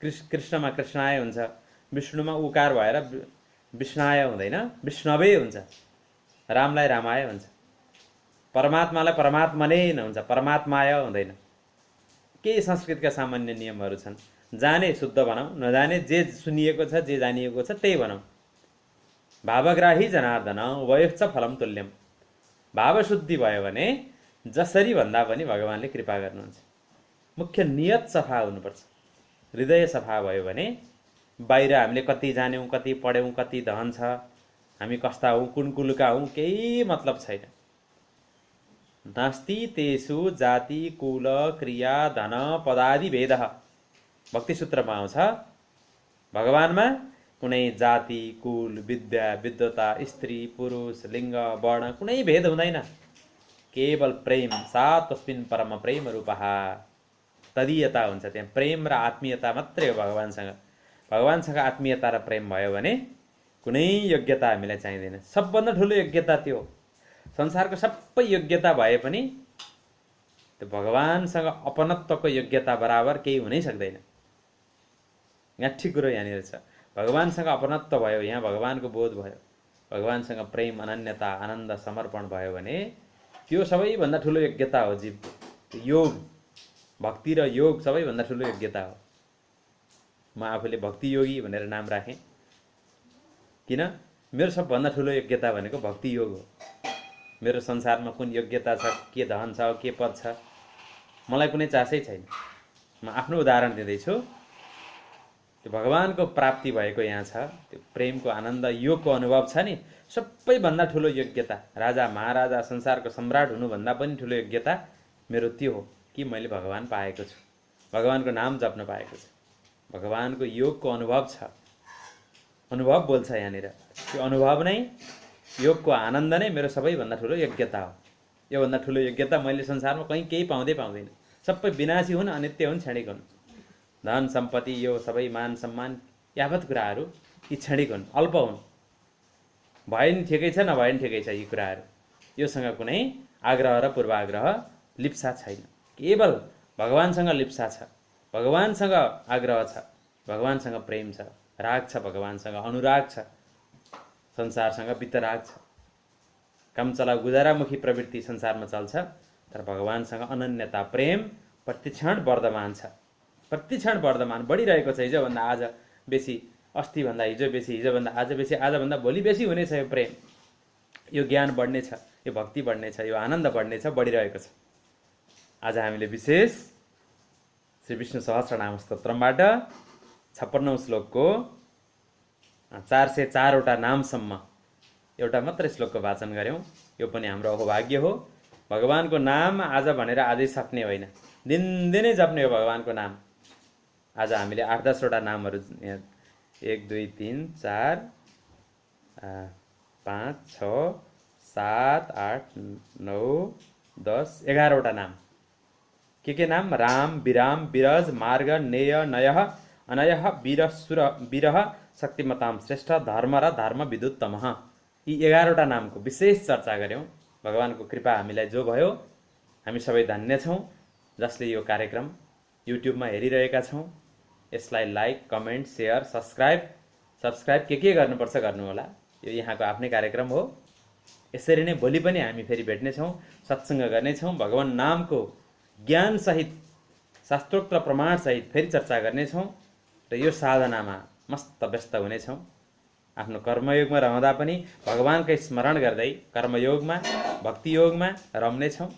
S1: कृष्णमा कृष्णाय हुन्छ, विष्णुमा उकार भएर विष्णाय हुँदैन, विष्णवे हुन्छ। रामलाई रामाय हुन्छ, परमात्मालाई परमात्मा नै हुन्छ, परमात्माय हुँदैन। केही संस्कृतका सामान्य नियमहरू छन्। जाने शुद्ध भनौँ, नजाने जे सुनिएको छ, जे जानिएको छ त्यही भनौँ। भावग्राही जनार्दन उभयोश्च फलम तुल्यम। भावशुद्धि भयो भने जसरी भन्दा पनि भगवानले कृपा गर्नुहुन्छ। मुख्य नियत सफा हुनुपर्छ। हृदय सफा भयो भने बाहिर हामीले कति जान्यौँ, कति पढ्यौँ, कति धन छ, हामी कस्ता हौँ, कुन कुलका हौँ, केही मतलब छैन। नास्ति तेषु जाति कुल क्रिया धन पदादि भेदः। भक्ति सूत्रमा आउँछ, भगवानमा कुनै जाति कुल विद्या विद्वता स्त्री पुरुष लिङ्ग वर्ण कुनै भेद हुँदैन। केवल प्रेम, सा तस्मिन् परम प्रेम रूपः, तदीयता हुन्छ। त्यहाँ प्रेम र आत्मीयता मात्रै हो भगवानसँग। भगवानसँग आत्मीयता र प्रेम भयो भने कुनै योग्यता हामीलाई चाहिँदैन। सबभन्दा ठुलो योग्यता त्यो। संसारको सबै योग्यता भए पनि त्यो भगवानसँग अपनत्वको योग्यता बराबर केही हुनै सक्दैन। गाँठी कुरो यहाँनिर छ। भगवानसँग अपनत्व भयो, यहाँ भगवानको बोध भयो, भगवानसँग प्रेम अनन्यता आनन्द समर्पण भयो भने त्यो सबैभन्दा ठुलो योग्यता हो। जीवको योग, भक्ति र योग सबैभन्दा ठुलो योग्यता हो। म आफूले भक्ति योगी भनेर नाम राखेँ, किन? मेरो सबभन्दा ठुलो योग्यता भनेको भक्ति योग हो। मेरो संसारमा कुन योग्यता छ, के धन छ, के पद छ, मलाई कुनै चासै छैन। म आफ्नो उदाहरण दिँदैछु। त्यो भगवानको प्राप्ति भएको यहाँ छ, त्यो प्रेमको आनन्द योगको अनुभव छ नि, सबैभन्दा ठुलो योग्यता। राजा महाराजा संसारको सम्राट हुनुभन्दा पनि ठुलो योग्यता मेरो त्यो हो कि मैले भगवान पाएको छु, भगवानको नाम जप्न पाएको छु, भगवानको योगको अनुभव छ। अनुभव बोल्छ यहाँनिर। त्यो अनुभव नै, योगको आनन्द नै मेरो सबैभन्दा ठुलो योग्यता हो। योभन्दा ठुलो योग्यता मैले संसारमा कहीँ केही पाउँदैन। सबै विनाशी हुन्, अनित्य हुन्, क्षणिक हुन्। धन सम्पत्ति यो सबै मान सम्मान यावत कुराहरू यी क्षणिक हुन्, अल्प हुन्। भए नि ठिकै छ, नभए नि ठिकै छ। यी कुराहरू योसँग कुनै आग्रह र पूर्वाग्रह लिप्सा छैन। केवल भगवानसँग लिप्सा छ, भगवानसँग आग्रह छ, भगवानसँग प्रेम छ, राग छ, भगवानसँग अनुराग छ, संसारसँग वितराग छ। काम चलाउ गुजारामुखी प्रवृत्ति संसारमा चल्छ, तर भगवानसँग अनन्यता प्रेम प्रतिक्षण वर्धमान छ। प्रतिक्षण वर्धमान बढिरहेको छ। हिजोभन्दा आज बेसी, अस्तिभन्दा हिजो बेसी, हिजोभन्दा आज बेसी, आजभन्दा भोलि बेसी हुनेछ। यो प्रेम, यो ज्ञान बढ्नेछ, यो भक्ति बढ्नेछ, यो आनन्द बढ्नेछ, बढिरहेको छ। आज हामीले विशेष श्री विष्णु सहस्रनाम स्तोत्रमबाट 56औं श्लोकको 404 वटा नामसम्म एउटा मात्रै श्लोकको वाचन गऱ्यौँ। यो पनि हाम्रो अहोभाग्य हो। भगवानको नाम आज भनेर आजै सक्ने होइन, दिनदिनै जप्ने हो भगवानको नाम। आज हामीले 8-10 वटा नामहरू, 1 2 3 4 5 6 7 8 9 10 11 वटा नाम। के नाम? राम, विराम, विरज, मार्ग, नेय, नयः, अनयः वीरः शक्तिमतां श्रेष्ठ धर्म र धर्म विदुत्तमः। यी 11वटा नामको विशेष चर्चा गऱ्यौँ। भगवानको कृपा हामीलाई जो भयो, हामी सबै धन्य छौँ जसले यो कार्यक्रम युट्युबमा हेरिरहेका छौँ। यसलाई लाइक, कमेन्ट, सेयर, सब्सक्राइब के गर्नुपर्छ गर्नुहोला। यो यहाँको आफ्नै कार्यक्रम हो। यसरी नै भोलि पनि हामी फेरि भेट्नेछौँ, सत्सङ्ग गर्नेछौँ, भगवान नामको ज्ञानसहित शास्त्रोक्त प्रमाणसहित फेरि चर्चा गर्नेछौँ र यो साधनामा मस्त व्यस्त हुनेछौँ। आफ्नो कर्मयोगमा रहँदा पनि भगवानकै स्मरण गर्दै कर्मयोगमा, भक्तियोगमा रम्नेछौँ।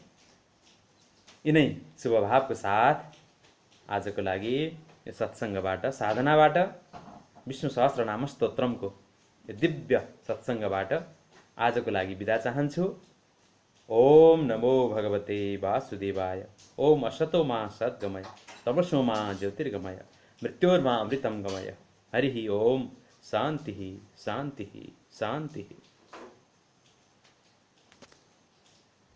S1: यिनै शुभभावको साथ आजको लागि यो सत्सङ्गबाट, साधनाबाट, विष्णु सहस्रनाम स्तोत्रमको यो दिव्य सत्सङ्गबाट आजको लागि बिदा चाहन्छु। ओम नमो भगवते वासुदेवाय। ओम असतो मा सद्गमय, तमसो मा ज्योतिर्गमय, मृत्योर्मा अमृतं गमय। हरि ओम। शान्तिः शान्तिः शान्तिः।